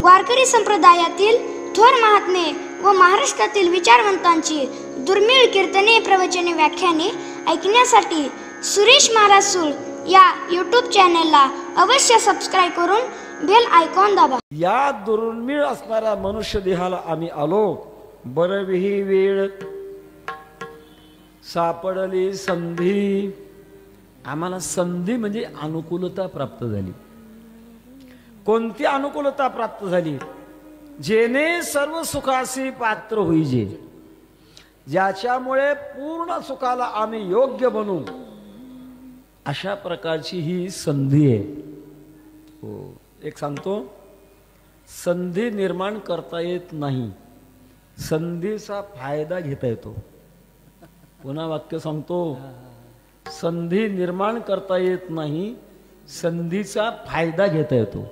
वारकरी संप्रदायातील थोर महात्मे व महाराष्ट्रातील विचारवंतांची दुर्मिळ कीर्तने, प्रवचने, व्याख्याने ऐकण्यासाठी सुरेश महाराज सूळ या यूट्यूब चॅनलला अवश्य सबस्क्राइब करून बेल आयकॉन दाबा। या दुर्मिळ असणाऱ्या मनुष्य देहाला आम्ही आलो, बरविही वेळ सापडली संधी। आम्हाला संधी म्हणजे अनुकूलता प्राप्त झाली। कोणती अनुकूलता प्राप्त झाली? जेने सर्व सुखासी पात्र होईजे, ज्याच्यामुळे पूर्ण सुखाला आम्ही योग्य बनू, अशा प्रकारची ही संधी आहे। हो, एक सांगतो, संधी निर्माण करता येत नाही, संधीचा फायदा घेता येतो। पुन्हा वाक्य सांगतो, संधी निर्माण करता येत नाही, संधीचा फायदा घेता येतो।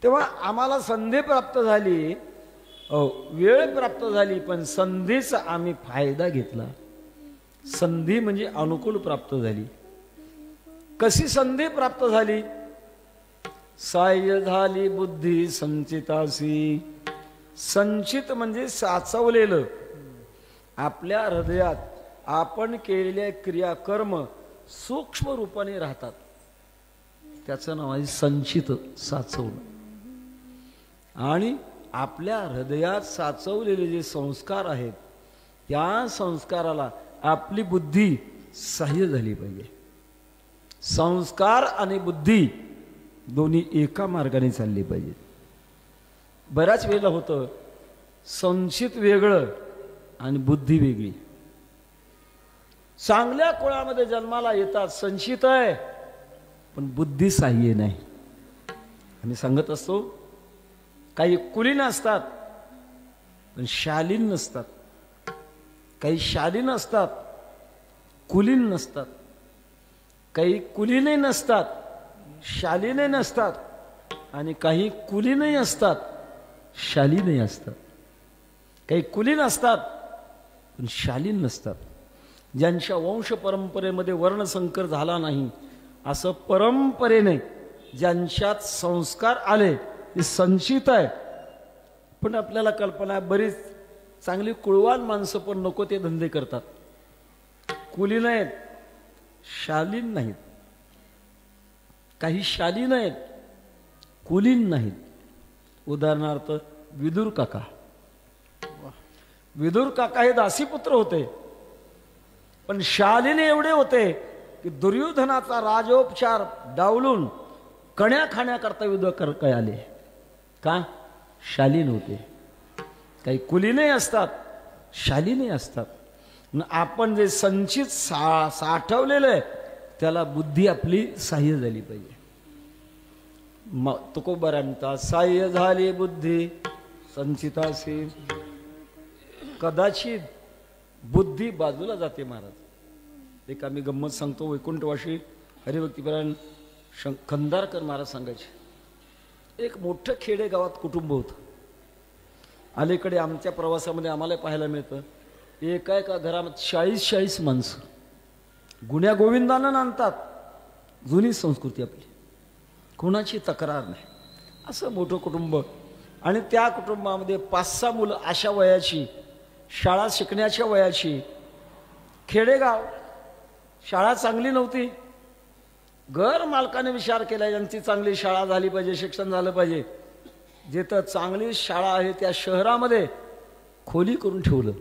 तेव्हा आम्हाला संधी प्राप्त झाली, वेळ प्राप्त झाली, पण संधीचा आम्ही फायदा घेतला। संधी म्हणजे अनुकूल प्राप्त झाली। कशी संधी प्राप्त झाली? साह्य झाली बुद्धी संचितासी। संचित म्हणजे साचवलेलं। आपल्या हृदयात आपण केलेल्या क्रिया कर्म सूक्ष्म रूपाने राहतात, त्याचं नाव आहे संचित, साचवलं। आणि आपल्या हृदयात साचवलेले जे संस्कार आहेत, त्या संस्काराला आपली बुद्धी सहाय्य झाली पाहिजे। संस्कार आणि बुद्धी दोन्ही एका मार्गाने चालली पाहिजे। बऱ्याच वेळेला होतं, संचित वेगळं आणि बुद्धी वेगळी। चांगल्या कुळामध्ये जन्माला येतात, संचित आहे पण बुद्धी सहाय्य नाही। आम्ही सांगत असतो, काही कुलीन असतात पण शालीन नसतात, काही शालीन असतात कुलीन नसतात, काही कुलीनही नसतात शालीनही नसतात, आणि काही कुलीनही असतात शालीनही असतात। काही कुलीन असतात पण शालीन नसतात। ज्यांच्या वंश परंपरेमध्ये वर्णसंकर झाला नाही, असं परंपरेने ज्यांच्यात संस्कार आले ते संचित आहे। पण आपल्याला कल्पना आहे, बरीच चांगली कुळवान माणसं पण नको ते धंदे करतात, कुलीन आहेत, शालीन नाहीत। काही शालीन आहेत, कुलीन नाहीत। उदाहरणार्थ विदुर काका। विदुर काका हे दासीपुत्र होते, पण शालीन एवढे होते की दुर्योधनाचा राजोपचार डावलून कण्या खाण्याकरता युद्ध काय आले। का? शालीन होते। काही कुलीनही असतात, शालीनही असतात। आपण जे संचित साठवलेलं आहे, त्याला बुद्धी आपली सहाय्य झाली पाहिजे। तुकोबारांचा सहाय्य झाली बुद्धी संचितासी। कदाचित बुद्धी बाजूला जाते महाराज। एक आम्ही गंमत सांगतो, वैकुंठवाशी हरिभक्तीपरायण खंदारकर महाराज सांगायचे, एक मोठं खेडे गावात कुटुंब होतं। अलीकडे आमच्या प्रवासामध्ये आम्हाला पाहायला मिळतं, एका एका घरामध्ये 40-40 माणसं गुण्या गोविंदानं नांदतात। जुनी संस्कृती आपली, कोणाची तक्रार नाही, असं मोठं कुटुंब। आणि त्या कुटुंबामध्ये 5-6 मुलं अशा वयाची, शाळा शिकण्याच्या वयाची। खेडेगाव, शाळा चांगली नव्हती। घर मालकाने विचार केला, यांची चांगली शाळा झाली पाहिजे, शिक्षण झालं पाहिजे। जिथं चांगली शाळा आहे त्या शहरामध्ये खोली करून ठेवलं।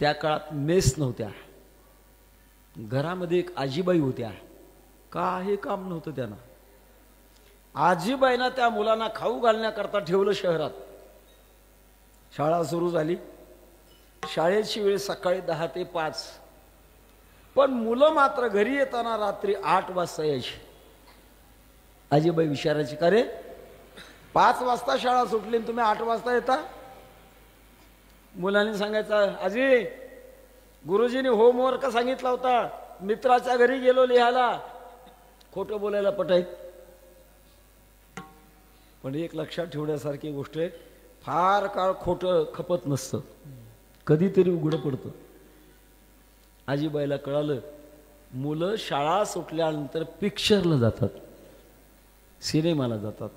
त्या काळात मेस नव्हत्या, घरामध्ये एक आजीबाई होत्या, काही काम नव्हतं त्यांना। आजीबाईंना त्या मुलांना खाऊ घालण्याकरता ठेवलं शहरात। शाळा सुरू झाली, शाळेची वेळ सकाळी 10 ते 5, पण मुलं मात्र घरी येताना रात्री 8 वाजता यायची। आजीबाई विचारायची, का रे 5 वाजता शाळा सुटली तुम्ही 8 वाजता येता? मुलांनी सांगायचं, आजी गुरुजींनी होमवर्क सांगितला होता, मित्राच्या घरी गेलो लिहायला। खोटं बोलायला पटायत, पण एक लक्षात ठेवण्यासारखी गोष्ट आहे, फार काळ खोटं खपत नसतं, कधीतरी उघडं पडतं। आजीबाईला कळालं, मुलं शाळा सुटल्यानंतर पिक्चरला जातात, सिनेमाला जातात।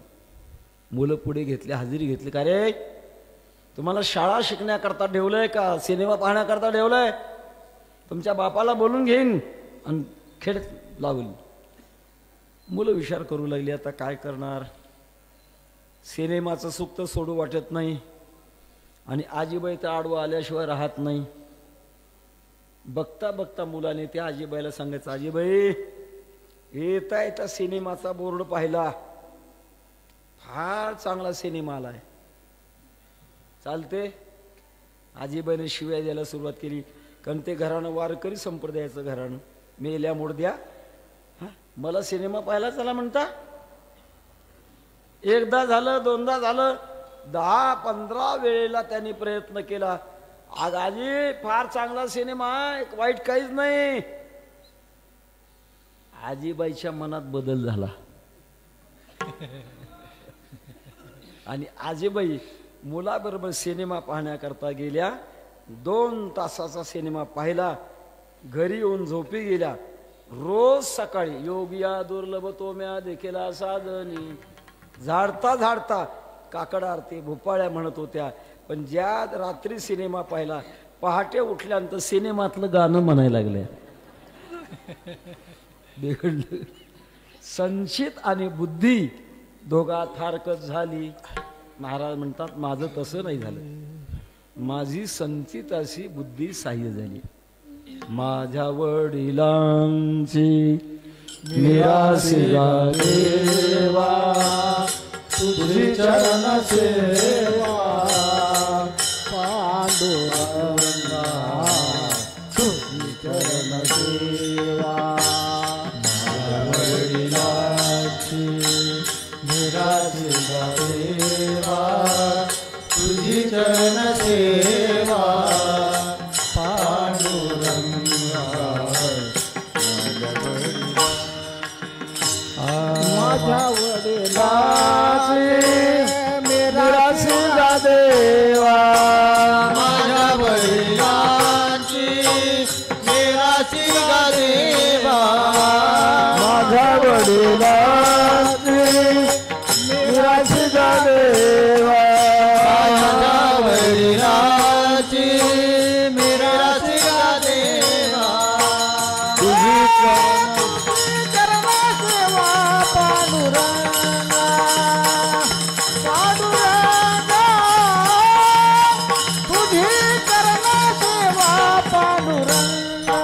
मुलं पुढे घेतले, हजेरी घेतली. का रे, तुम्हाला शाळा शिकण्याकरता ठेवलंय का सिनेमा पाहण्याकरता ठेवलंय? तुमच्या बापाला बोलून घेईन आणि खेळ लावली. मुलं विचार करू लागली, आता काय करणार, सिनेमाचं सुख तर सोडू वाटत नाही आणि आजीबाई तर आडवं आल्याशिवाय राहत नाही. बघता बघता मुलाने त्या आजीबाईला सांगायचं, आजीबाई येता येता सिनेमाचा बोर्ड पाहिला, फार चांगला सिनेमा आलाय, चालते? आजीबाईने शिव्या द्यायला सुरुवात केली, कारण ते घराणं वारकरी संप्रदायाचं घराणं, मेल्या मुर्द्या, मला सिनेमा पाहायला चला म्हणता. एकदा झालं, दोनदा झालं, 10-15 वेळेला त्यांनी प्रयत्न केला. आजी फार चांगला सिनेमा आहे, वाईट काहीच नाही. आजीबाईच्या मनात बदल झाला आणि आजीबाई मुलाबरोबर सिनेमा पाहण्याकरता गेल्या. 2 तासाचा सिनेमा पाहिला, घरी येऊन झोपी गेल्या. रोज सकाळी योगिया दुर्लभ तोम्या देखीला साधनी, झाडता झाडता काकडा आरती भोपाळ्या म्हणत होत्या. पण ज्या रात्री सिनेमा पाहिला, पहाटे उठल्यानंतर सिनेमातलं गाणं म्हणायला लागले. बिघडलं. संचित आणि बुद्धी दोघात फारकत झाली. महाराज म्हणतात, माझं तसं नाही झालं, माझी संचित अशी बुद्धी सहाय्य झाली. माझ्या वडिलांची निराशिरा देवा, तुझी चरण सेवा पांडुरंगा, तुझी चरण सेवा. माझ्या वडिलांची निराशिरा देवा, तुझी चरण सेवा पांडुरंगा. माझ्या वडिलांची निराशिरा देवा, माझ्या वडिलांची निराशिरा देवा, माझ्या वडिलांची निराशिरा देवा, माझ्या वडिलांची निराशिरा देवा. तुझी चरण सेवा पांडुरंगा, पांडुरंगा, तुझी चरण सेवा पांडुरंगा.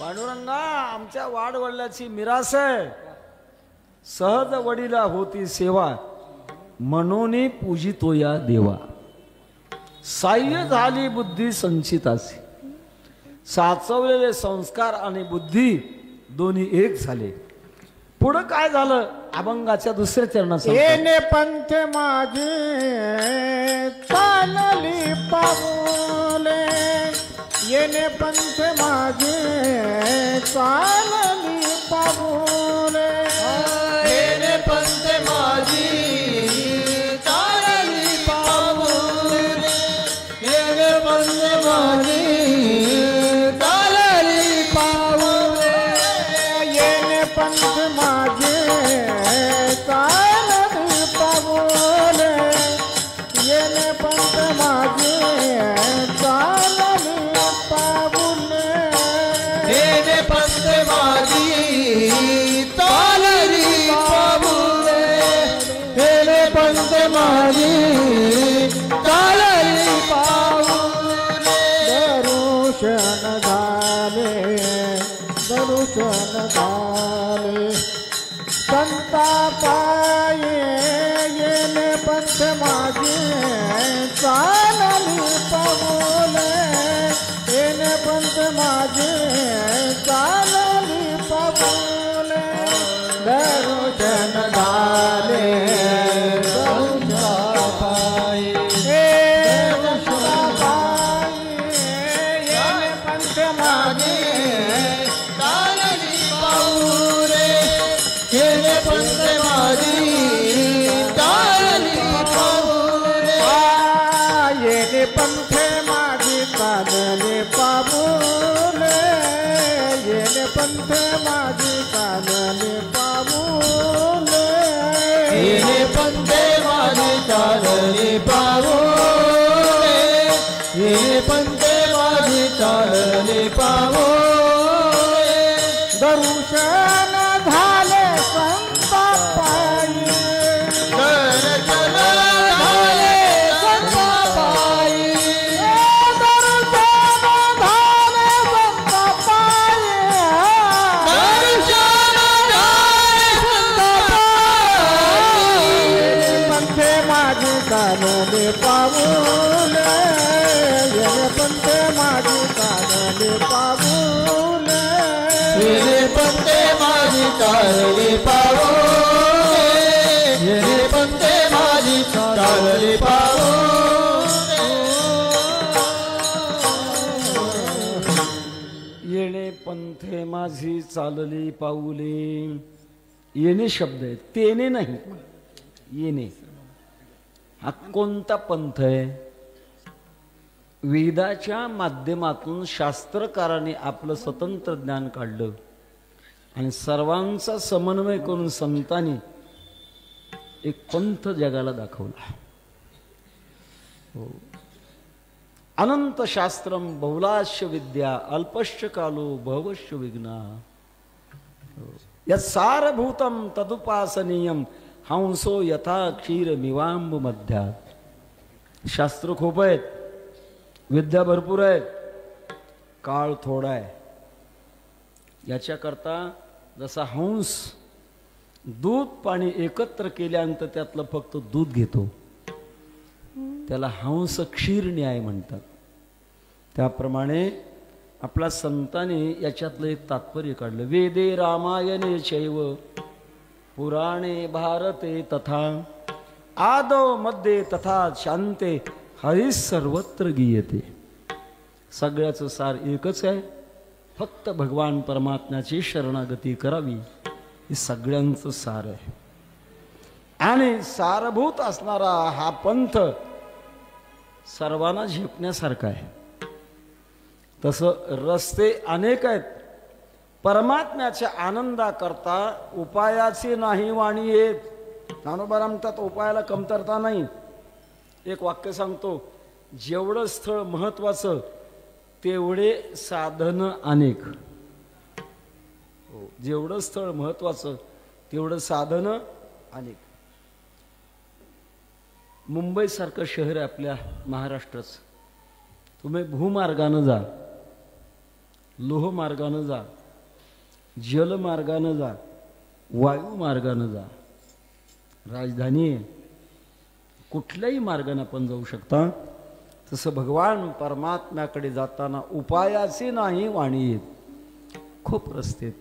पांडुरंगा, आमच्या वाडवडिलाची मिरास आहे, सहज वडिला होती सेवा, म्हणून पूजितो या देवा. साह्य झाली बुद्धी संचितासी, साचवलेले संस्कार आणि बुद्धी दोन्ही एक झाले. पुढं काय झालं? अभंगाच्या दुसऱ्या चरणात येणे पंथ माझे चालली पाऊले, येणे पंथ माझे चालली पाऊले, येणे पंथ माझी चालली पाऊले, येणे पंथ माझी चालली पाऊले, येणे पंथ माझे चालली पाऊले, येणे पंथ माझे चालली पाऊले, येणे पंथ माझी चालली पाऊले, येणे पंथ माझी चालली पाऊले. दर्शन झाले, दर्शन झाले संता पाये, येणे पंथ माझे चालली पाऊले, येणे पंथ माझे चालली पाऊले. दर्शन झाले, दर्शन पाये, दर्शन पाये, येणे पंथ माझे चालली पंत माझी चालली पाऊले येणे पंथ माझी चालले पाऊले येणे पंथ माझी चालले पाऊले येणे पंत माझी चालली पाऊले येणे पंत माझी चालली पाऊले दर्शन झाले संत पायी दर्शन झाले संत पायी दर्शन झाले संत पायी दर्शन झाले संत पायी पंथे माझी चालले पाऊले येणे पंथे माझी चालले पाऊले येणे पंते माझी चालली पाऊले येणे पंते माझी चालली पाऊले येणे पंथे माझी चालली पाऊले. येणे शब्द आहे, तेने नाही, येणे. हा कोणता पंथ आहे? वेदाच्या माध्यमातून शास्त्रकाराने आपलं स्वतंत्र ज्ञान काढलं आणि सर्वांचा समन्वय करून संतांनी एक पंथ जगाला दाखवला. हो. अनंत शास्त्रम बहुलाश्य विद्या अल्पश्च कालो भवश्च विघ्ना. यत्सारभूतम तदुपासनीयम हंसो यथा क्षीर मिवांब मध्यात. शास्त्र खूप आहेत, विद्या भरपूर आहेत, काळ थोडा आहे. याच्याकरता जसा हंस दूध पाणी एकत्र केल्यानंतर त्यातलं फक्त दूध घेतो, त्याला हंस क्षीर न्याय म्हणतात. त्याप्रमाणे आपल्या संतांनी याच्यातलं एक तात्पर्य काढलं. वेदे रामायणे चैव पुराणे भारते तथा आदौ मध्ये तथा शांते हरी सर्वत्र गीयते. सगळ्याचं सार एकच आहे, फक्त भगवान परमात्म्याची शरणागती करावी, हे सगळ्यांचं सार आहे. आणि सारभूत असणारा हा पंथ सर्वांना झेपण्यासारखा आहे. तसं रस्ते अनेक आहेत. परमात्म्याच्या आनंदाकरता उपायाची नाही वाणी येत. ज्ञानोबा म्हणतात उपायाला कमतरता नाही. एक वाक्य सांगतो, जेवढं स्थळ महत्वाचं तेवढे साधन अनेक. जेवढं स्थळ महत्वाचं तेवढं साधन अनेक. मुंबईसारखं शहर आहे आपल्या महाराष्ट्राचं. तुम्ही भूमार्गानं जा, लोहमार्गानं जा, जलमार्गानं जा, वायुमार्गानं जा. राजधानी आहे, कुठल्याही मार्गाने आपण जाऊ शकता. तसं भगवान परमात्म्याकडे जाताना उपायाचे नाही वाणी येत. खूप रस्ते आहेत.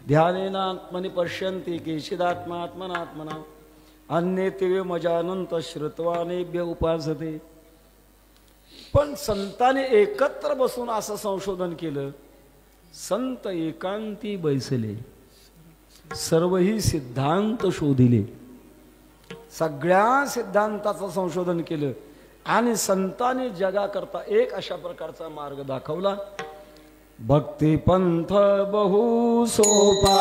ध्यानेन आत्मनि पश्यन्ति केचिदात्मा आत्मनात्मना अन्ये ते मजानंत श्रुत्वानेभ्य उपासते. पण संतांनी एकत्र बसून असं संशोधन केलं. संत एकांती बैसले, सर्वही सिद्धांत शोधिले. सगळ्या सिद्धांताचं संशोधन केलं आणि संतांनी जगाकरता एक अशा प्रकारचा मार्ग दाखवला. भक्ती पंथ बहु सोपा,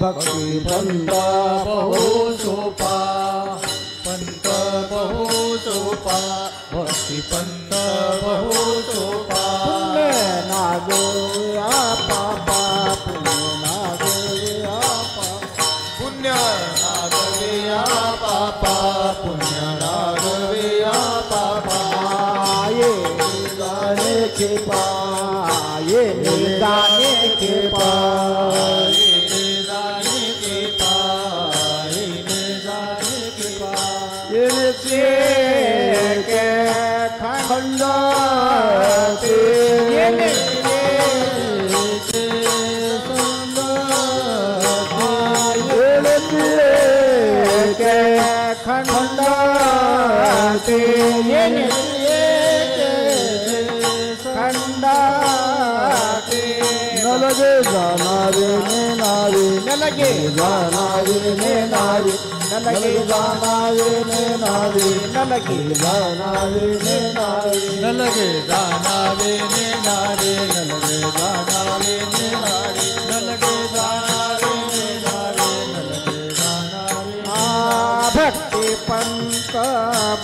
भक्ती पंथ बहु सोपा पंत बहु सोपा भक्ती पंत बहु सोपा पुण्य नागोया पापा पुण्य नागोया पापा पुण्य नागवेया पापा पुण्य नागवेया पापा ये जाने के पास ये जाने के पास जाने के पास जाने के पास ये के खंड ये खंड खंड न लगे जा जाणावे नेणावे नलगे जाणावे नेणावे नलगे जाणावे नेणावे नलगे जाणावे नेणावे नलगे जाणावे नेणावे नलगे जाणावे नेणावे नलगे जाणावे नेणावे नलगे जाणावे भक्ती पंत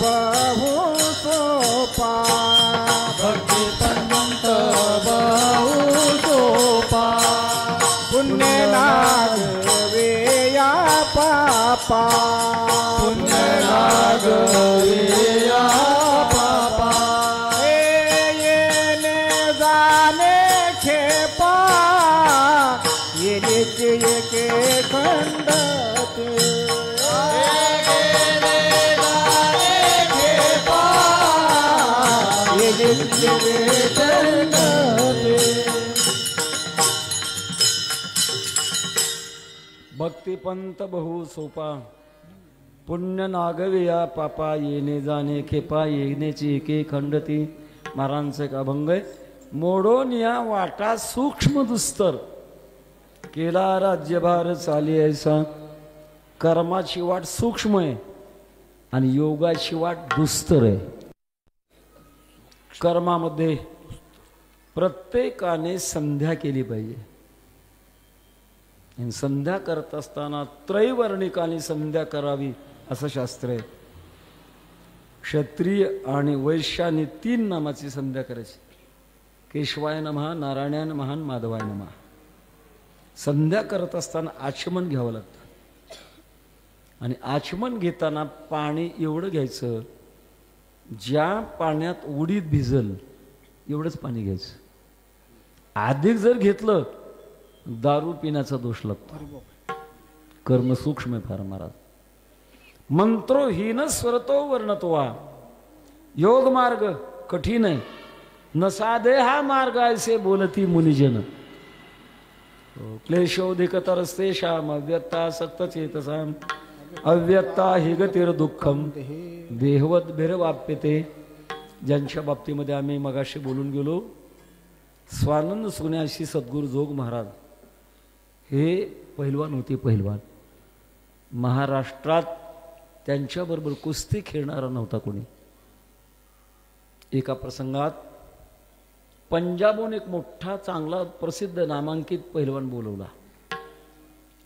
बहु सोपा भक्ती पंत बहु सोपा पुण्य लागवे या पापा पुण्य लागवे या पापा येणे जाणे खेपा येण्याचे एके खंडते भक्तिपंत बहु सोपा पुण्य नागविया पापा येणे जाणे खेपा येण्याची एके खंडती. महाराजांचं एक अभंग आहे. मोडोन या वाटा सूक्ष्म दुस्तर केला राज्यभार चाली ऐसा. कर्माची वाट सूक्ष्म आहे आणि योगाची वाट दुस्तर आहे. कर्मामध्ये प्रत्येकाने संध्या केली पाहिजे. आणि संध्या करत असताना त्रैवर्णिकाने संध्या करावी असं शास्त्र आहे. क्षत्रिय आणि वैश्याने 3 नामाची संध्या करायची. केशवाय नमः, नारायणाय नमः, माधवाय नमः. संध्या करत असताना आचमन घ्यावं लागतं. आणि आचमन घेताना पाणी एवढं घ्यायचं ज्या पाण्यात उडीद भिजल एवढंच पाणी घ्यायचं. अधिक जर घेतलं दारू पिण्याचा दोष लागतो. कर्म सूक्ष्म आहे फार महाराज. मंत्रोहीन स्वरतो वर्णतोवा. योग मार्ग कठीण आहे. न साधे हा मार्ग ऐसे बोलती मुनिजन. क्लेशोधिकतरस्तेषाम अव्यक्ता सत्तचेतसाम अव्यक्ता हि गतिर दुःखम देहवत भिरवाप्यते. ज्यांच्या बाबतीमध्ये आम्ही मगाशी बोलून गेलो, स्वानंद सोन्याशी सद्गुरू जोग महाराज हे पहिलवान होते. पहिलवान महाराष्ट्रात त्यांच्याबरोबर कुस्ती खेळणारा नव्हता कोणी. एका प्रसंगात पंजाबहून एक मोठा चांगला प्रसिद्ध नामांकित पहिलवान बोलवला.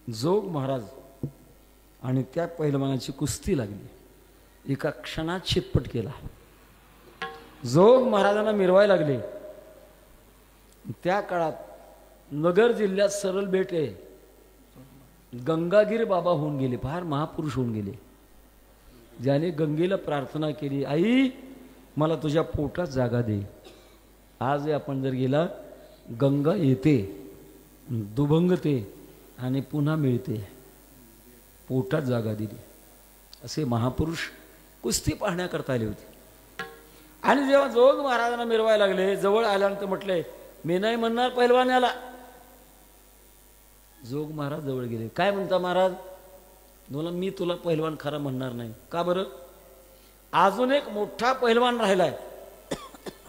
जोग महाराज आणि त्या पहिलवानाची कुस्ती लागली. एका क्षणात शितपट केला. जोग महाराजांना मिरवायला लागले. त्या काळात नगर जिल्ह्यात सरळ बेट आहे. गंगागीर बाबा होऊन गेले, फार महापुरुष होऊन गेले. ज्याने गंगेला प्रार्थना केली, आई मला तुझ्या पोटात जागा दे. आज आपण जर गेला गंगा येते, दुभंगते आणि पुन्हा मिळते. पोटात जागा दिली. असे महापुरुष कुस्ती पाहण्याकरता आले होते. आणि जेव्हा जोग महाराजांना मिरवायला लागले, जवळ आल्यानंतर म्हटले मी नाही म्हणणार पहिलवान याला. जोग महाराज जवळ गेले. काय म्हणता महाराज? बोला मी तुला पहिलवान खरा म्हणणार नाही. का बरं? अजून एक मोठा पहिलवान राहिलाय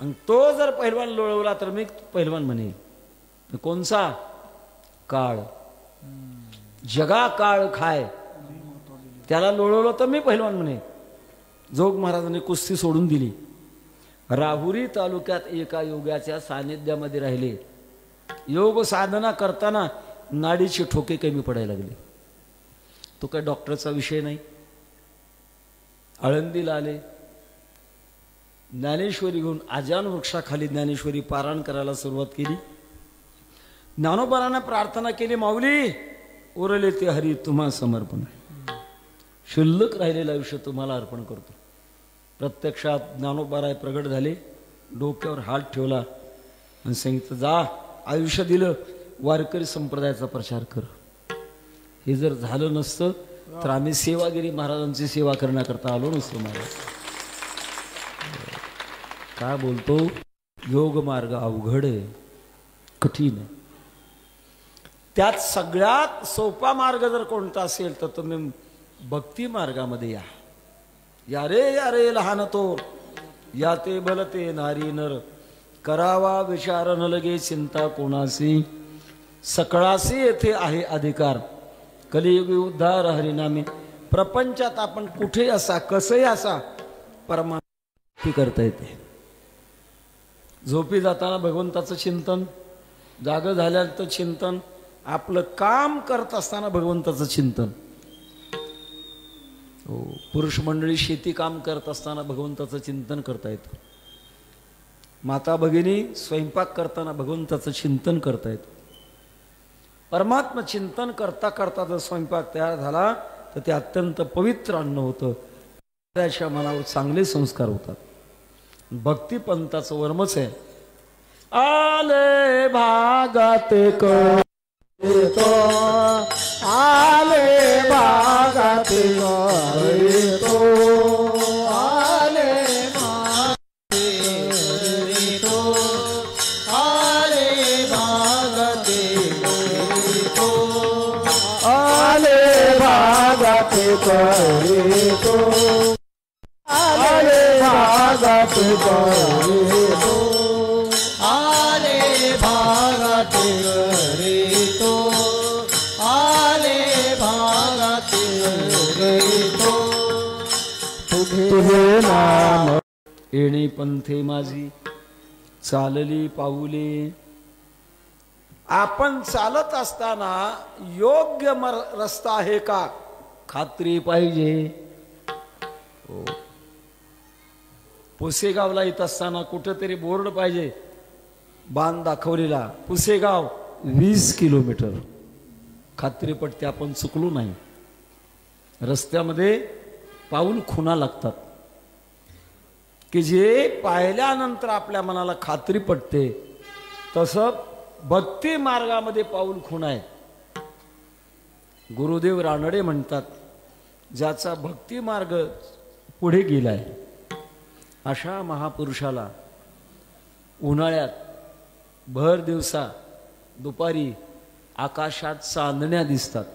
आणि तो जर पहिलवान लोळवला तर मी पहिलवान म्हणेन. कोणचा? काळ. जगा काळ खाय, त्याला लोळवलं तर मी पहिलवान म्हणे. जोग महाराजांनी कुस्ती सोडून दिली. राहुरी तालुक्यात एका योगाच्या सानिध्यामध्ये राहिले. योग साधना करताना नाडीचे ठोके कमी पडायला लागले. तो काय डॉक्टरचा विषय नाही. आळंदीला आले. ज्ञानेश्वरी घेऊन आजान वृक्षाखाली ज्ञानेश्वरी पारायण करायला सुरुवात केली. ज्ञानोबारांना प्रार्थना केली, माऊली उरले ते हरी तुम्हा समर्पण. शिल्लक राहिलेलं आयुष्य तुम्हाला अर्पण करतो. प्रत्यक्षात ज्ञानोबाराय प्रगट झाले. डोक्यावर हात ठेवला आणि सांगितलं जा आयुष्य दिलं वारकरी संप्रदायाचा प्रचार कर. हे जर झालं नसतं तर आम्ही सेवागिरी महाराजांची सेवा करण्याकरता आलो नसतो. महाराज काय बोलतो? योग मार्ग अवघड आहे, कठीण आहे. त्यात सगळ्यात सोपा मार्ग जर कोणता असेल तर तुम्ही भक्ती मार्गामध्ये या. या रे लहान तो या ते बलते नारी नर करावा विचार न लगे चिंता कोणासी. सकळासी येथे आहे अधिकार, कलियुगी उद्धार हरिनामे. प्रपंचात आपण कुठे असा कसंही असा परमात्मा करता येते. झोपी जाताना भगवंताचं चिंतन, जाग झाल्यानंतर चिंतन, आपलं काम करत असताना भगवंताचं चिंतन. हो, पुरुष मंडळी शेती काम करत असताना भगवंताचं चिंतन करता येतं. माता भगिनी स्वयंपाक करताना भगवंताचं चिंतन करता येतं. परमात्मा चिंतन करता करता जर स्वयंपाक तयार झाला तर ते अत्यंत पवित्र अन्न होतं. त्याच्या मनावर चांगले संस्कार होतात. भक्तिपंथाचं वर्मच आहे. आले भागात कळतो, आले भागात कळतो, आले भागात कळतो, आले भागात कळतो, आले भागात कळतो, आले भागात कळतो. तुझे नाम येणे पंथे माझी चालली पाऊले. आपण चालत असताना योग्य रस्ता आहे का खात्री पाहिजे. हो. पुसेगावला येत असताना कुठेतरी बोर्ड पाहिजे बाण दाखवलेला, पुसेगाव 20 किलोमीटर. खात्री पडते आपण चुकलो नाही. रस्त्यामध्ये पाऊल खुणा लागतात की जे पाहिल्यानंतर आपल्या मनाला खात्री पडते. तसं भक्ती मार्गामध्ये पाऊल खुणा आहे. गुरुदेव रानडे म्हणतात, ज्याचा भक्ती मार्ग पुढे गेलाय अशा महापुरुषाला उन्हाळ्यात भर दिवसा दुपारी आकाशात चांदण्या दिसतात.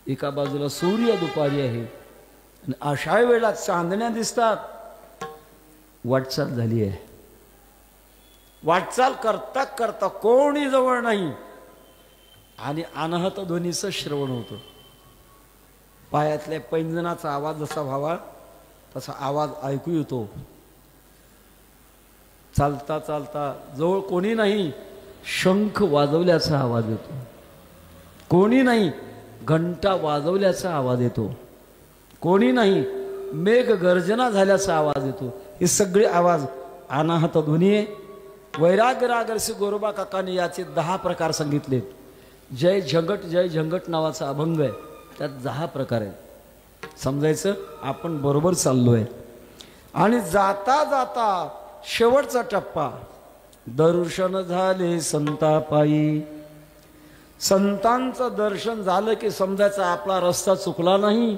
एका बाजूला सूर्य दुपारी आहे आणि अशा वेळेला चांदण्या दिसतात. वाटचाल झाली आहे. वाटचाल करता करता कोणी जवळ नाही आणि अनाहत ध्वनीचं श्रवण होतं. पायातल्या पैंजनाचा आवाज जसा व्हावा तसा आवाज ऐकू येतो. चालता चालता जवळ कोणी नाही, शंख वाजवल्याचा आवाज येतो. कोणी नाही, घंटा वाजवल्याचा आवाज येतो. कोणी नाही, मेघ गर्जना झाल्याचा आवाज येतो. हे सगळे आवाज अनाहत ध्वनी आहे. वैराग्य रागरसी गोरोबा काकाने याचे 10 प्रकार सांगितलेत. जय झंगट नावाचा अभंग आहे, त्यात 10 प्रकार आहेत. समजायचं आपण बरोबर चाललोय. आणि जाता जाता शेवटचा टप्पा, दर्शन झाले संतापायी. संतांचं दर्शन झालं की समजायचं आपला रस्ता चुकला नाही.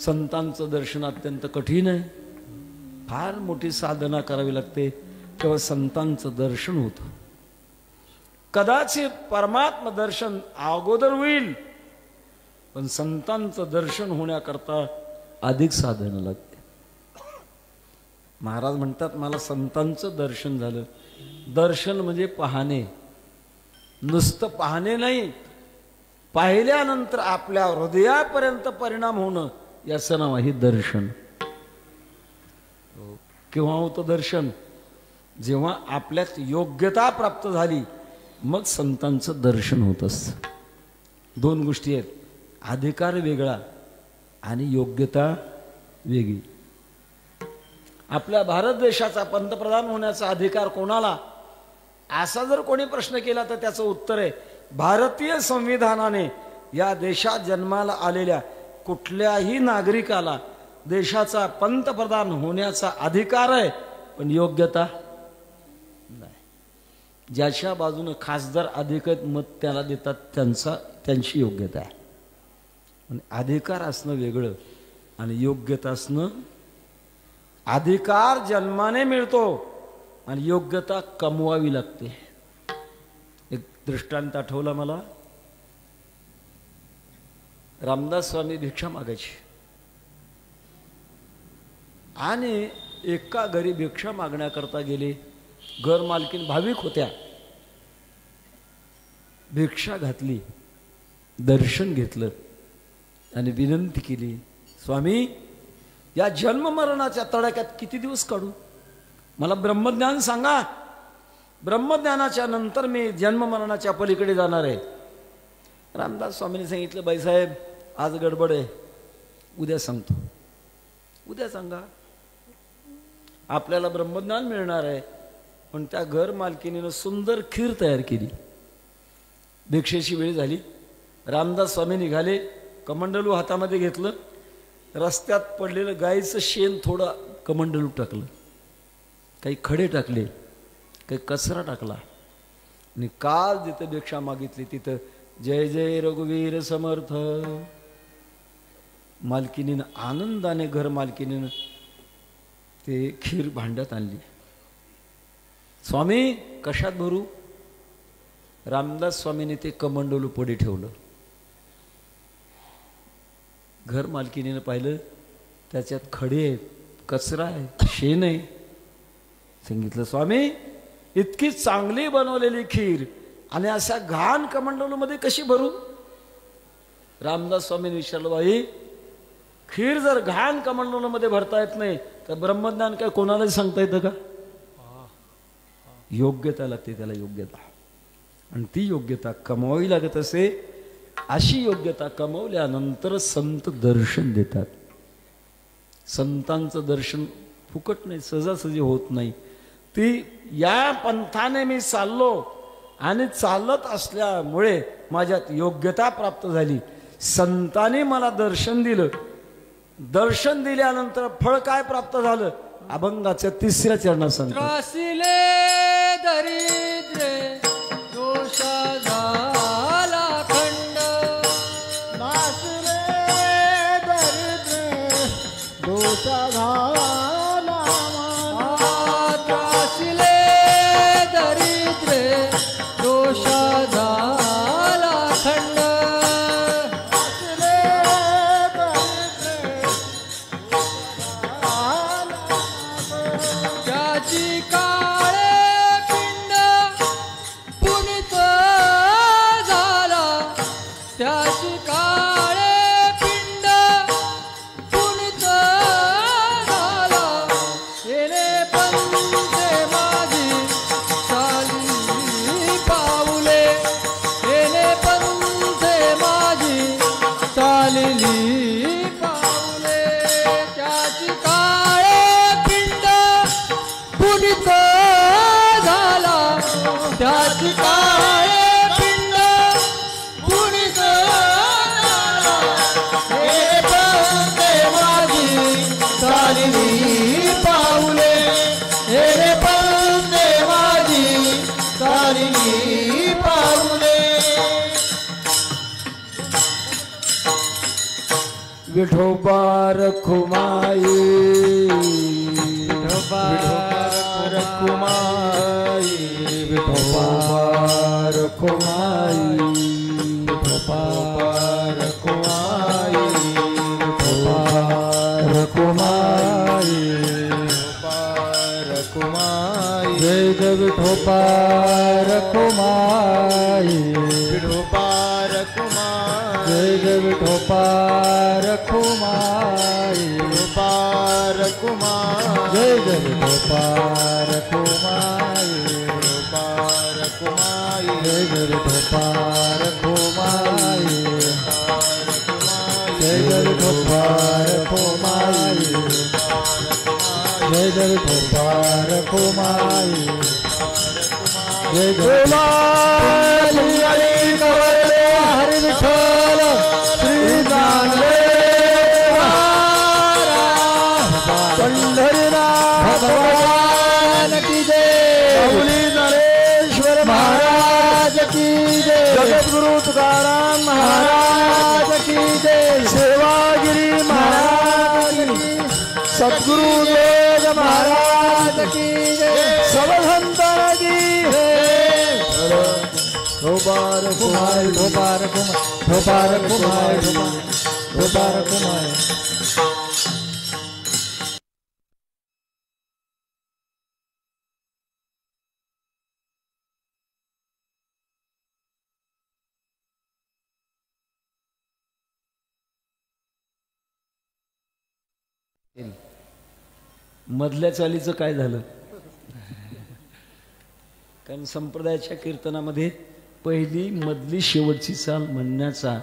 संतांचं दर्शन अत्यंत कठीण आहे. फार मोठी साधना करावी लागते तेव्हा संतांचं दर्शन होतं. कदाचित परमात्मा दर्शन अगोदर होईल, पण संतांचं दर्शन होण्याकरता अधिक साधना लागते. महाराज म्हणतात, मला संतांचं दर्शन झालं. दर्शन म्हणजे पाहणे, नुसतं पाहणे नाही, पाहिल्यानंतर आपल्या हृदयापर्यंत परिणाम होणं, याचं नाव आहे दर्शन. केव्हा होतं दर्शन? जेव्हा आपल्यात योग्यता प्राप्त झाली मग संतांचं दर्शन होत असतं. 2 गोष्टी आहेत, अधिकार वेगळा आणि योग्यता वेगळी. आपल्या भारत देशाचा पंतप्रधान होण्याचा अधिकार कोणाला, असा जर कोणी प्रश्न केला तर त्याचं उत्तर आहे, भारतीय संविधानाने या देशात जन्माला आलेल्या कुठल्याही नागरिकाला देशाचा पंतप्रधान होण्याचा अधिकार आहे, पण योग्यता नाही. ज्याच्या बाजूने खासदार अधिकृत मत त्याला देतात त्यांची योग्यता आहे. पण अधिकार असणं वेगळं आणि योग्यता असणं. अधिकार जन्माने मिळतो आणि योग्यता कमवावी लागते. एक दृष्टांत आठवला मला. रामदास स्वामी भिक्षा मागायची आणि एका घरी भिक्षा मागण्याकरता गेले. घर मालकीन भाविक होत्या. भिक्षा घातली, दर्शन घेतलं आणि विनंती केली, स्वामी या जन्म मरणाच्या तडाख्यात किती दिवस काढू, मला ब्रह्मज्ञान सांगा. ब्रह्मज्ञानाच्या नंतर मी जन्म मरणाच्या पलीकडे जाणार आहे. रामदास स्वामींनी सांगितलं, बाईसाहेब आज गडबड आहे, उद्या सांगतो. उद्या सांगा, आपल्याला ब्रह्मज्ञान मिळणार आहे. पण त्या घर मालकीनीनं सुंदर खीर तयार केली. भिक्षेची वेळ झाली. रामदास स्वामी निघाले, कमंडलू हातामध्ये घेतलं, रस्त्यात पडलेलं गाईचं शेण थोडं कमंडलू टाकलं, काही खडे टाकले, काही कचरा टाकला आणि काल जिथं भिक्षा मागितली तिथं जय जय रघुवीर समर्थ. मालकिनीनं आनंदाने, घर मालकिनीनं ते खीर भांड्यात आणली. स्वामी कशात भरू? रामदास स्वामीने ते कमंडलू पुढे ठेवलं. घर मालकिनीनं पाहिलं, त्याच्यात खडे आहेत, कचरा आहे, शेण आहे. सांगितलं, स्वामी इतकी चांगली बनवलेली खीर आणि अशा घाण कमंडलूमध्ये कशी भरू? रामदास स्वामीने विचारलं, बाई खीर जर घाण कमंडलूमध्ये भरता येत नाही तर ब्रह्मज्ञान काय कोणालाही सांगता येतं का? योग्यता लागते त्याला, योग्यता. आणि ती योग्यता कमवावी लागत असे. अशी योग्यता कमवल्यानंतर संत दर्शन देतात. संतांचं दर्शन फुकट नाही, सहजासहजी होत नाही. ती या पंथाने मी चाललो आणि चालत असल्यामुळे माझ्यात योग्यता प्राप्त झाली. संतांनी मला दर्शन दिलं. दर्शन दिल्यानंतर फळ काय प्राप्त झालं? अभंगाच्या 3ऱ्या चरणात सांगतो, त्रासिले दरिद्रे दोषा झाला खंड. नासरे दरिद्रे दोषा झाला त्रासिले दरिद्रे दोषा झाला खंड. त्याची काळे पिंड पुनित झाला. त्याची काळे पिंड पुनित झाला. येणे पंथे माझी चाली पाऊले. येणे पंथे माझी चालली पाऊले. त्याची काळे पिंड पुनित झाला. त्याची काळे पिंड पुनित झाला. हे पंथे माझी चालली पाऊले. हे पंथे माझी चालली पाऊले. विठोबा रखुमाई विठोबा रखुमाई विठोबा रखुमाई विठोबा रखुमाई विठोबा रखुमाई रखुमाई जय जय विठोबा रखुमाई विठोबा रखुमाई जय जय विठोबा रखुमाई विठोबा रखुमाई जय जय विठोबा रखुमाई विठोबा रखुमाई जय जय विठोबा रखुमाई जय जय विठोबा रखुमाई जय जय विठोबा रखुमाई जय जय हरि विठ्ठल श्री ज्ञानदेव पंढरीनाथ भगवान की जय. माऊली ज्ञानेश्वर महाराज की जय. जगद्गुरु तुकाराम महाराज की जय. सेवागिरी महाराज की, सद्गुरु वेद महाराज की जय. सब संतां की जय. धोबार कुमार धोबार कुमार धोबार कुमार धोबार कुमार मधल्या चालीचं काय झालं? कारण संप्रदायाच्या कीर्तनामध्ये पहिली मधली शेवटची चाल म्हणण्याचा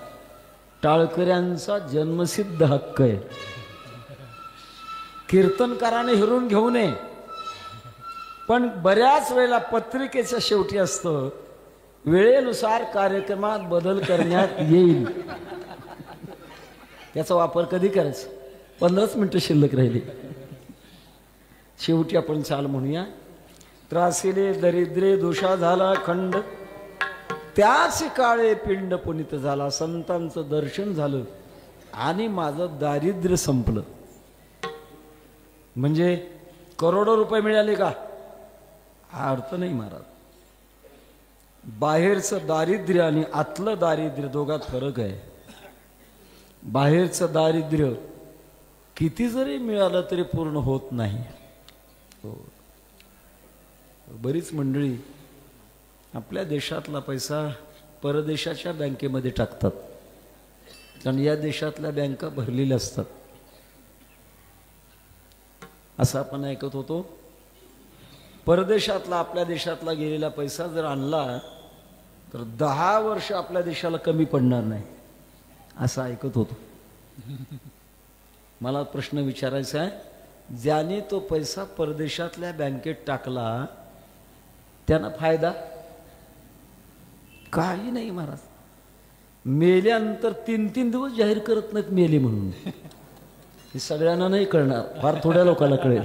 टाळकऱ्यांचा जन्मसिद्ध हक्क आहे. कीर्तनकाराने हिरून घेऊ नये, पण बऱ्याच वेळेला पत्रिकेच्या शेवटी असतं वेळेनुसार कार्यक्रमात बदल करण्यात येईल. त्याचा वापर कधी करायचा? 15 मिनिटं शिल्लक राहिली. शेवटी आपण चाल म्हणूया. त्रासिले दरिद्रे दोषा झाला खंड, त्याच काळे पिंड पुनित झाला. संतांचं दर्शन झालं आणि माझं दारिद्र्य संपलं. म्हणजे करोडो रुपये मिळाले का? हा अर्थ नाही महाराज. बाहेरचं दारिद्र्य आणि आतलं दारिद्र्य दोघात फरक आहे. बाहेरचं दारिद्र्य किती जरी मिळालं तरी पूर्ण होत नाही. हो, बरीच मंडळी आपल्या देशातला पैसा परदेशाच्या बँकेमध्ये टाकतात, कारण या देशातल्या बँका भरलेल्या असतात. असं आपण ऐकत होतो. परदेशातला आपल्या देशातला गेलेला पैसा जर आणला तर 10 वर्ष आपल्या देशाला कमी पडणार नाही, असं ऐकत होतो. मला प्रश्न विचारायचा आहे, ज्याने तो पैसा परदेशातल्या बँकेत टाकला त्यांना फायदा काही नाही महाराज. मेल्यानंतर 3-3 दिवस जाहीर करत नाहीत मेले म्हणून. हे सगळ्यांना नाही कळणार, फार थोड्या लोकांना कळेल.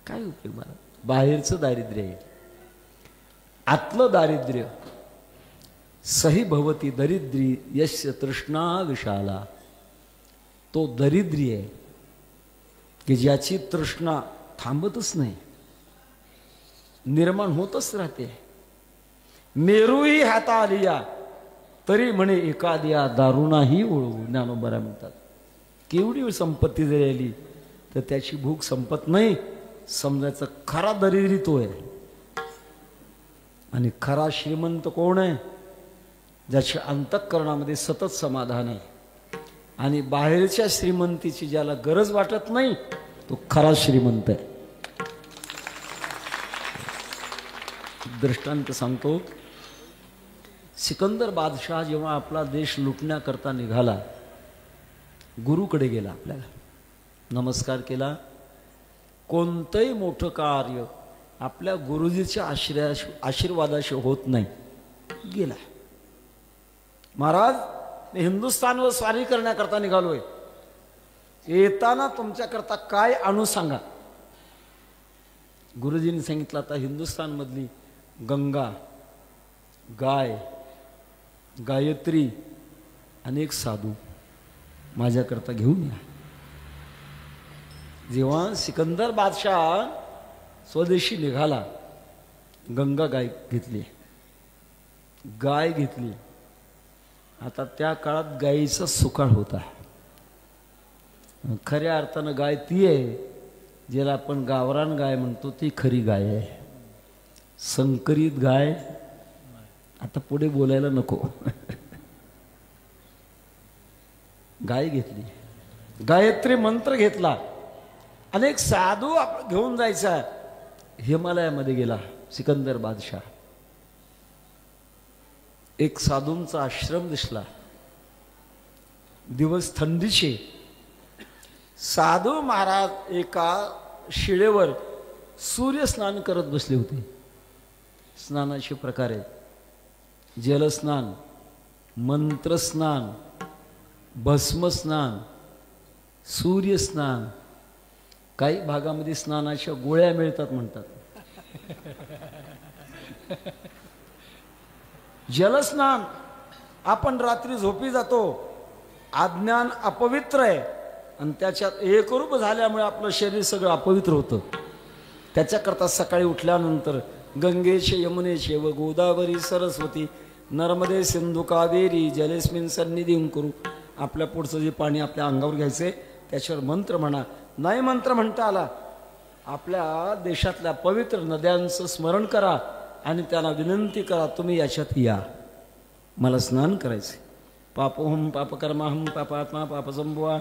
काय उपयोग महाराज? बाहेरचं दारिद्र्य आहे, आतलं दारिद्र्य. सही भवती दरिद्री यस्य तृष्णा विशाला. तो दरिद्री आहे की ज्याची तृष्णा थांबतच नाही, निर्माण होतच राहते. मेरूही हाता आलिया तरी म्हणे एखाद्या दारुणाही ओळवू. ज्ञानोबा म्हणतात केवढी संपत्ती जरी आली तर त्याची भूक संपत नाही. समजायचं खरा दरिद्री तो आहे. आणि खरा श्रीमंत कोण आहे? ज्याच्या अंतःकरणामध्ये सतत समाधान आहे आणि बाहेरच्या श्रीमंतीची ज्याला गरज वाटत नाही तो खरा श्रीमंत आहे. दृष्टांत सांगतो. सिकंदर बादशाह जेव्हा आपला देश लुटण्याकरता निघाला, गुरुकडे गेला, आपल्याला नमस्कार केला. कोणतंही मोठं कार्य आपल्या गुरुजीच्या आशीर्वादाशी होत नाही. गेला, महाराज मी हिंदुस्थानवर स्वारी करण्याकरता निघालोय, येताना तुमच्याकरता काय आणू सांगा. गुरुजींनी सांगितलं आता हिंदुस्थान मधली गंगा, गाय, गायत्री, अनेक साधू माझ्याकरता घेऊन या. जेव्हा सिकंदर बादशाह स्वदेशी निघाला, गंगा गाय घेतली, गाय घेतली. आता त्या काळात गायीचा सुकाळ होता. खऱ्या अर्थानं गाय ती आहे ज्याला आपण गावरान गाय म्हणतो, ती खरी गाय आहे. संकरित गाय आता पुढे बोलायला नको. गाय घेतली, गायत्री मंत्र घेतला, अनेक साधू घेऊन जायचा. हिमालयामध्ये गेला सिकंदर बादशाह. एक साधूंचा आश्रम दिसला. दिवस थंडीचे. साधू महाराज एका शिळेवर सूर्य स्नान करत बसले होते. स्नानाचे प्रकार आहेत: जलस्नान, मंत्रस्नान, भस्मस्नान, सूर्यस्नान. काही भागामध्ये स्नानाच्या गोळ्या मिळतात म्हणतात. जलस्नान, आपण रात्री झोपी जातो, अज्ञान अपवित्र आहे आणि त्याच्यात एकरूप झाल्यामुळे आपलं शरीर सगळं अपवित्र होतं. त्याच्याकरता सकाळी उठल्यानंतर गंगेचे, यमुनेचे व गोदावरी सरस्वती नर्मदे सिंधू कावेरी जलेस्मिन सन्निधीं करू. आपल्या पुढचं जे पाणी आपल्या अंगावर घ्यायचे, त्याच्यावर मंत्र म्हणा. नाही मंत्र म्हणता आला, आपल्या देशातल्या पवित्र नद्यांचं स्मरण करा आणि त्यांना विनंती करा, तुम्ही याच्यात या, मला स्नान करायचे. पापोहम पापकर्माहम पापात्मा पापसंभवा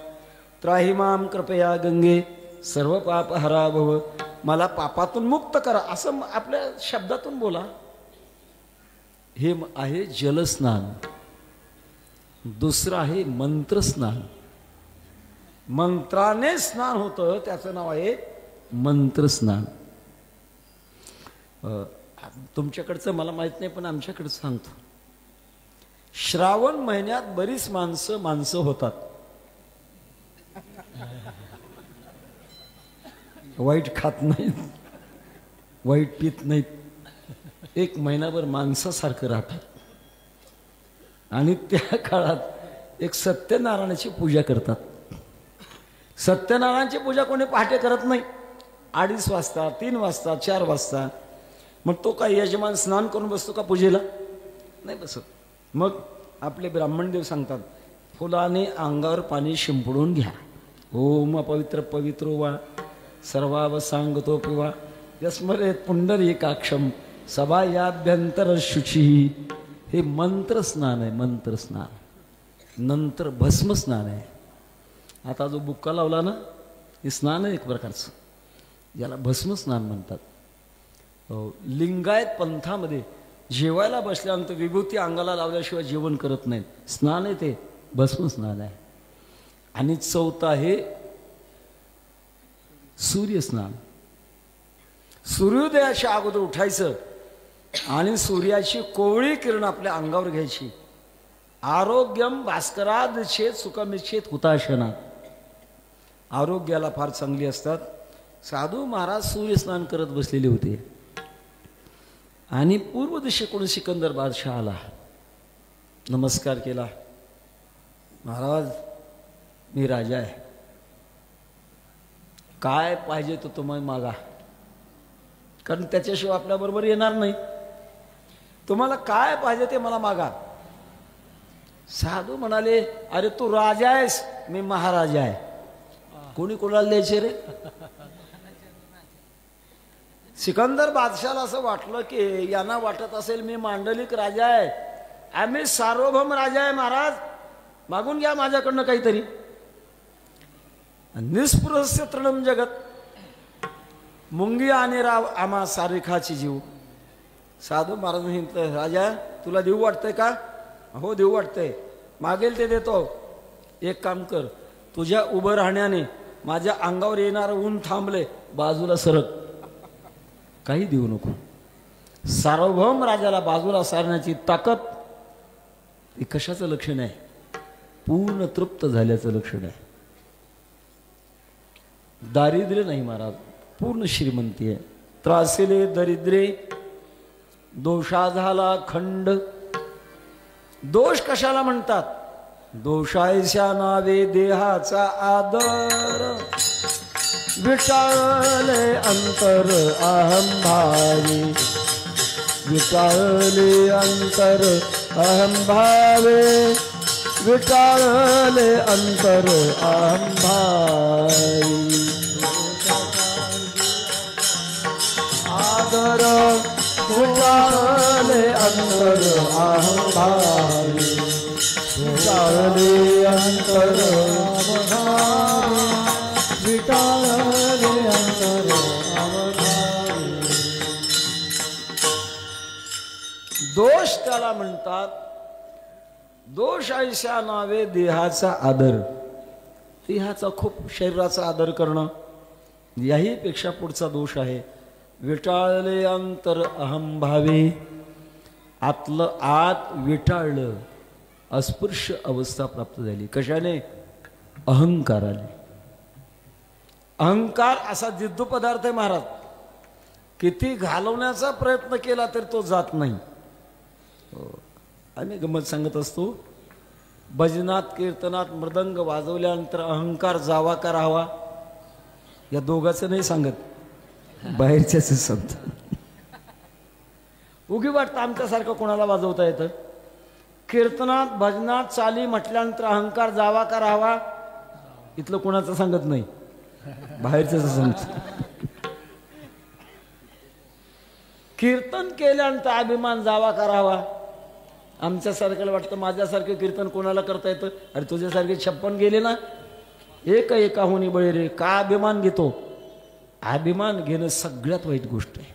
त्राहिमाम कृपया गंगे सर्व पाप हरा भव, मला पापातून मुक्त करा, असं आपल्या शब्दातून बोला. हे आहे जलस्नान. दुसरं आहे मंत्रस्नान. मंत्राने स्नान होतं, त्याचं नाव आहे मंत्रस्नान. तुमच्याकडचं मला माहित नाही, पण आमच्याकडचं सांगतो. श्रावण महिन्यात बरीच माणसं होतात. वाईट खात नाहीत, वाईट पित नाहीत, एक महिनाभर माणसासारखं राहतात. आणि त्या काळात एक सत्यनारायणाची पूजा करतात. सत्यनारायणाची पूजा कोणी पहाटे करत नाही. 2:30 वाजता, 3 वाजता, 4 वाजता. मग तो काय यजमान स्नान करून बसतो का पूजेला? नाही बसत. मग आपले ब्राह्मणदेव सांगतात, फुलाने अंगावर पाणी शिंपडून घ्या. ओम अपवित्र पवित्र वा सर्वाव सांगतो पिवा यस्मरेत पुंडरीकाक्षम सभायाभ्यंतर शुची. हे मंत्र स्नान आहे, मंत्र स्नान. नंतर भस्म स्नान आहे. आता जो बुक्का लावला ना, हे स्नान आहे एक प्रकारचं, याला भस्म स्नान म्हणतात. लिंगायत पंथामध्ये जेवायला बसल्यानंतर विभूती अंगाला लावल्याशिवाय जेवण करत नाहीत. स्नान आहे ते, भस्म स्नान आहे. आणि चौथं आहे सूर्यस्नान. सूर्योदयाच्या अगोदर उठायचं आणि सूर्याची कोवळी किरण आपल्या अंगावर घ्यायची. आरोग्यम भास्कराद चेत सुखमिच्छेत हुताशना. आरोग्याला फार चांगली असतात. साधू महाराज सूर्यस्नान करत बसलेले होते आणि पूर्व दिशेकडून सिकंदर बादशाह आला. नमस्कार केला. महाराज, मी राजा आहे, काय पाहिजे तो तुम्हाला मागा, कारण त्याच्याशिवाय आपल्याबरोबर येणार नाही. तुम्हाला काय पाहिजे ते मला मागा. साधू म्हणाले, अरे तू राजा आहेस, मी महाराजा आहे, कोणी कोणाला द्यायचे रे? सिकंदर बादशाला असं वाटलं की यांना वाटत असेल मी मांडलिक राजा आहे, आम्ही सार्वभौम राजा आहे, महाराज मागून घ्या माझ्याकडनं काहीतरी. निस्पृहस्य तृणम जगत, मुंगी आणि राव आम्हा सारिखाची जीव. साधू महाराज म्हटलं, राजा तुला देऊ वाटतंय का? हो देऊ वाटतंय, मागेल ते देतो. एक काम कर, तुझ्या उभं राहण्याने माझ्या अंगावर येणारं ऊन थांबले, बाजूला सरक, काही देऊ नको. सार्वभौम राजाला बाजूला सारण्याची ताकद, हे कशाचं लक्षण आहे? पूर्ण तृप्त झाल्याचं लक्षण आहे. दारिद्र्य नाही महाराज, पूर्ण श्रीमंती आहे. त्रासिले दरिद्रे दोषा झाला खंड. दोष कशाला म्हणतात? दोषायच्या नावे देहाचा आदर, विटाळले अंतर अहंभावे, विटाळले अंतर अहंभावे, विटाळले अंतर अहंभावे. आदर विटाळले अंतर अहंभावे, विटाळले अंतर अहंभावे, विटाळले अंतर अहंभावे. दोष त्याला म्हणतात. दोष ऐशा नावे देहाचा आदर. देहाचा खूप शरीराचा आदर करणं, याही पेक्षा पुढचा दोष आहे. विटाळले अंतर अहंभावे, आतलं आत विटाळलं, अस्पृश्य अवस्था प्राप्त झाली. कशाने? अहंकाराने. अहंकार असा जिद्दू पदार्थ आहे महाराज, किती घालवण्याचा प्रयत्न केला तरी तो जात नाही. आम्ही गंमत सांगत असतो, भजनात कीर्तनात मृदंग वाजवल्यानंतर अहंकार जावा का राहावा, या दोघांचं नाही सांगत, बाहेरच्याच सांगत. उगी वाटतं आमच्यासारखं कोणाला वाजवता येतं? कीर्तनात भजनात चाली म्हटल्यानंतर अहंकार जावा का राहावा, इथलं कोणाचं सांगत नाही, बाहेरच्याच सांगत. कीर्तन केल्यानंतर अभिमान जावा का राहावा, आमच्यासारख्याला वाटतं माझ्यासारखं कीर्तन कोणाला करता येतं? अरे तुझ्यासारखे 56 गेले ना, एक एकाहुनी बळी रे. का अभिमान घेतो? अभिमान घेणं सगळ्यात वाईट गोष्ट आहे,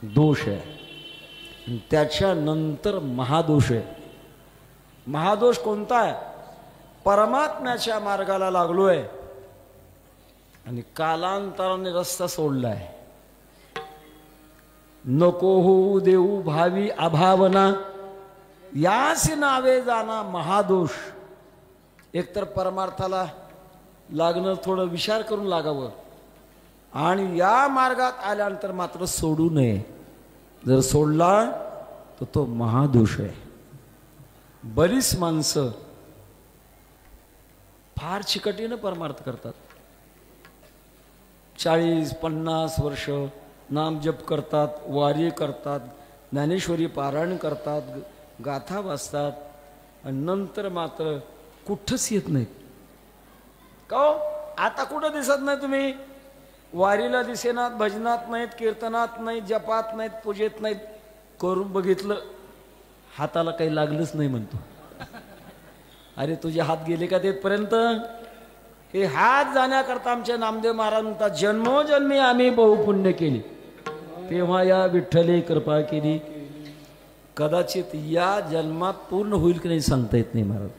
दोष आहे. आणि त्याच्यानंतर महादोष आहे. महादोष कोणता आहे? परमात्म्याच्या मार्गाला लागलोय आणि कालांतराने रस्ता सोडलाय. नको होऊ देऊ भावी अभावना, यासी नावे जाना महादोष. एकतर परमार्थाला लागणं थोडं विचार करून लागावं आणि या मार्गात आल्यानंतर मात्र सोडू नये. जर सोडला तर तो महादोष आहे. बरीच माणसं फार चिकटीनं परमार्थ करतात. 40-50 वर्ष नामजप करतात, वारी करतात, ज्ञानेश्वरी पारायण करतात, गाथा वाचतात आणि नंतर मात्र कुठंच येत नाहीत. का हो? आता कुठं दिसत नाही तुम्ही? वारीला दिसेनात, भजनात नाहीत, कीर्तनात नाहीत, जपात नाहीत, पूजेत नाहीत. करून बघितलं, हाताला काही लागलंच नाही म्हणतो. अरे तुझे हात गेले का तिथपर्यंत? हे हात जाण्याकरता आमच्या नामदेव महाराज म्हणतात, जन्मोजन्मी आम्ही बहुपुण्य केली, तेव्हा या विठ्ठले कृपा केली. कदाचित या जन्मात पूर्ण होईल की नाही सांगता येत नाही महाराज.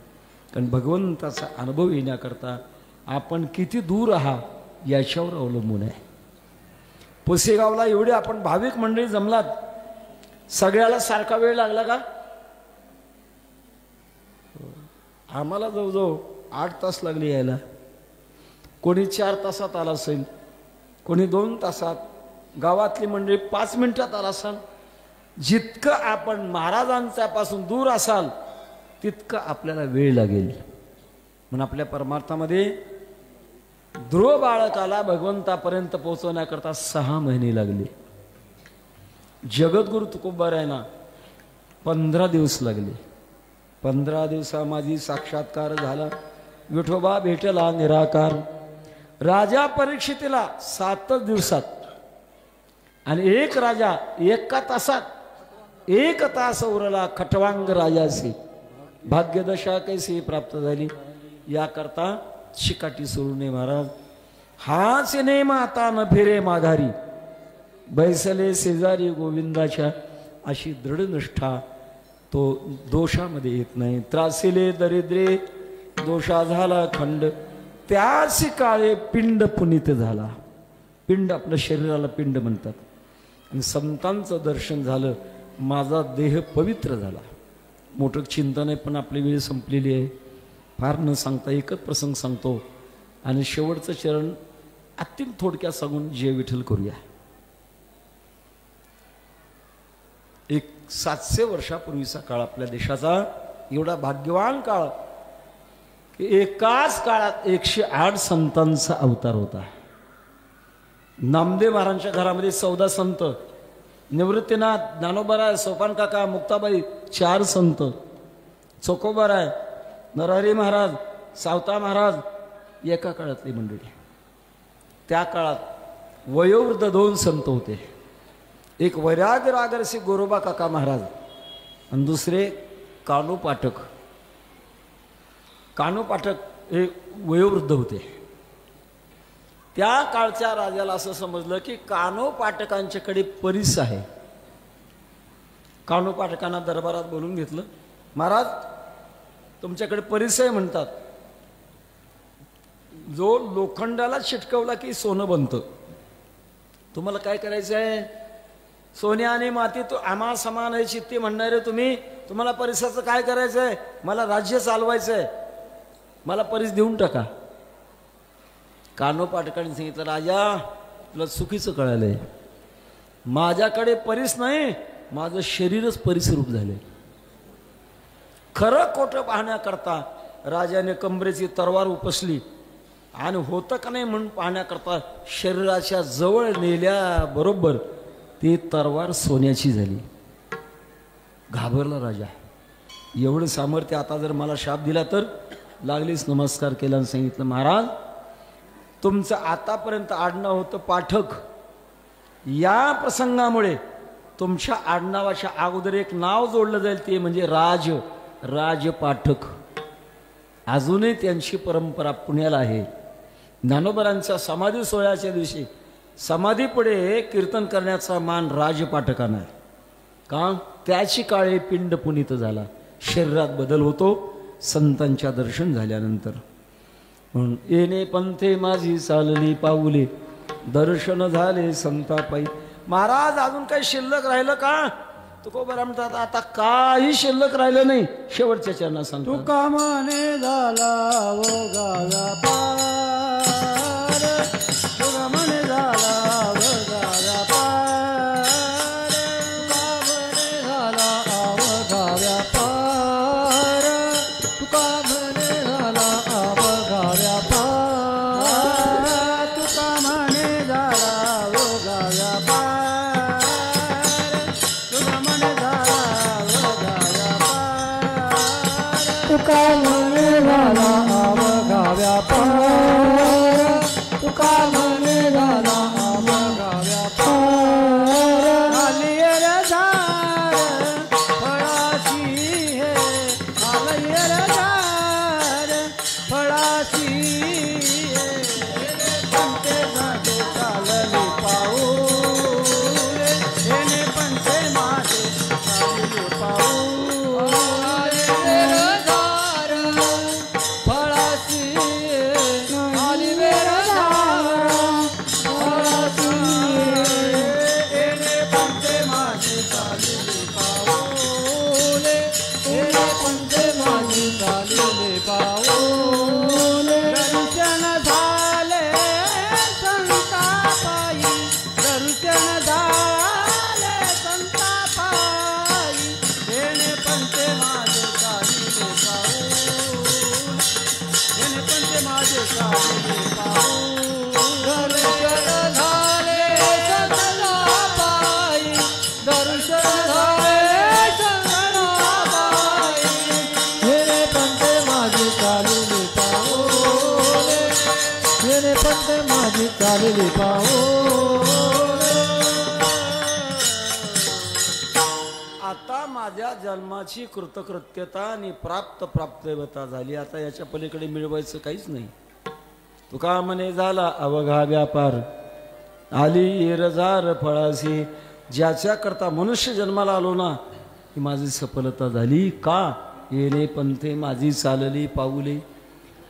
कारण भगवंताचा अनुभव येण्याकरता आपण किती दूर आहात याच्यावर अवलंबून आहे. पुसेगावला एवढे आपण भाविक मंडळी जमलात, सगळ्याला सारखा वेळ लागला का? आम्हाला जवळजवळ 8 तास लागले यायला. कोणी 4 तासात आला असेल, कोणी 2 तासात, गावातली मंडळी 5 मिनिटात आला असाल. जितकं आपण महाराजांच्यापासून दूर असाल तितकं आपल्याला वेळ लागेल. म्हणून आपल्या परमार्थामध्ये ध्रुव बाळकाला भगवंतापर्यंत पोहोचवण्याकरता 6 महिने लागले. जगद्गुरु तुकोबारायांना 15 दिवस लागले. 15 दिवसामध्ये साक्षात्कार झाला. विठोबा भेटला निराकार. राजा परीक्षितीला 7 दिवसात आणि एक राजा 1 तासात, 1 तास उरला खटवांग राजासी. भाग्यदशा कैसी प्राप्त झाली. याकरता शिकाटी सोडू नये महाराज. हाच नेम आता न फिरे माघारी, बैसले शेजारी गोविंदाच्या. अशी दृढ निष्ठा तो दोषामध्ये येत नाही. त्रासिले दरिद्रे दोषा झाला खंड, त्याच काळे पिंड पुनीत झाला. पिंड आपल्या शरीराला पिंड म्हणतात. आणि संतांचं दर्शन झालं, माझा देह पवित्र झाला. मोठं चिंतन आहे पण आपली वेळ संपलेली आहे. फार न सांगता एकच प्रसंग सांगतो आणि शेवटचं चरण अत्यंत थोडक्यात सांगून जय विठ्ठल करूया. एक 700 वर्षापूर्वीचा काळ आपल्या देशाचा एवढा भाग्यवान काळ की एकाच काळात 108 संतांचा अवतार होता. नामदेव महाराजांच्या घरामध्ये 14 संत, निवृत्तीनाथ, ज्ञानोबाराय, सोपान काका, मुक्ताबाई 4 संत, चोकोबाराय, नरहरी महाराज, सावता महाराज, एका काळातली मंडळी. त्या काळात वयोवृद्ध 2 संत होते. एक वैराग्य रागरसी गोरोबा काका महाराज आणि दुसरे कानू पाठक. कानू पाठक हे वयोवृद्ध होते. त्या काळच्या राजाला असं समजलं की कानू पाठकांच्याकडे परीस आहे. कानू पाठकांना दरबारात बोलून घेतलं. महाराज तुमच्याकडे परीस आहे म्हणतात. जो लोखंडाला चिटकवला की सोनं बनतं. तुम्हाला काय करायचं आहे? सोने आणि माती तो आम्हा समान आहे चित्ती म्हणणारे तुम्ही, तुम्हाला परिसाचं काय करायचं आहे? मला राज्य चालवायचं आहे, मला परीस देऊन टाका. कानो पाटकांनी सांगितलं, राजा तुला चुकीचं कळालंय. माझ्याकडे परीस नाही, माझं शरीरच परिसरूप झाले. खरं खोटं पाहण्याकरता राजाने कंबरेची तलवार उपसली आणि होतं का नाही म्हणून पाहण्याकरता शरीराच्या जवळ नेल्याबरोबर ती तलवार सोन्याची झाली. घाबरला राजा. एवढं सामर्थ्य, आता जर मला शाप दिला तर? लागलीच नमस्कार केला आणि सांगितलं, महाराज तुमचं आतापर्यंत आडनाव होतं पाठक. या प्रसंगामुळे तुमच्या आडनावाच्या अगोदर एक नाव जोडलं जाईल, ते म्हणजे राज पाठक. अजूनही त्यांची परंपरा पुण्याला आहे. ज्ञानोबरांच्या समाधी सोहळ्याच्या दिवशी समाधीपुढे कीर्तन करण्याचा मान राजपाटकांना आहे. का? त्याची काळे पिंड पुनीत झाला, शरीरात बदल होतो संतांच्या दर्शन झाल्यानंतर. म्हणून येणे पंथे माझी चालली पाऊले, दर्शन झाले संतापायी. महाराज अजून काही शिल्लक राहिलं का? तुकोबरा म्हणतात आता काही शिल्लक राहिलं नाही. शेवटच्या चरणात सांगतो तुका म्हणे झाला ओघाव्या पार, तुका म्हणे झाला ओघाव्या पार, तुका म्हणे झाला अवघाव्या पार, तुका म्हणे झाला अवघाव्या पार, तुका म्हणे झाला ओघाव्या पार, तुका म्हणे झाला ओघाव्या पार, तुका म्हणे झाला अवघाव्या पार, तुका म्हणे झाला अवघाव्या पार. आली रे झाड फळाची हे, आली रे झाड फळाची हे, पंते माझे चालले पाऊले, येणे पंते माझे चालले पाऊले. फळाची आली रे झाड फळाची, येणे पंते माझे चालले पाऊले, येणे पंते माझे चालले पाऊले. दर्शन झाले संतापायी, दर्शन झाले संतापायी, येणे पंते माझे चालले पाऊले, येणे पंते माझे चालले पाऊले. दर्शन झाले संतापायी, दर्शन झाले संतापायी, येणे पंते माझे चालले पाऊले, येणे पंते माझे चालले पाऊले. आता माझ्या जन्माची कृतकृत्यता आणि प्राप्तता झाली. आता याच्या पलीकडे मिळवायचं काहीच नाही. तुका म्हणे झाला अवघा व्यापार, आली येरजार फळासी. ज्याच्या करता मनुष्य जन्माला आलो ना, ही माझी सफलता झाली. का? येणे पंथे माझी चालली पाऊले,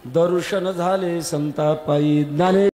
दर्शन झाले संतापायी. ज्ञाने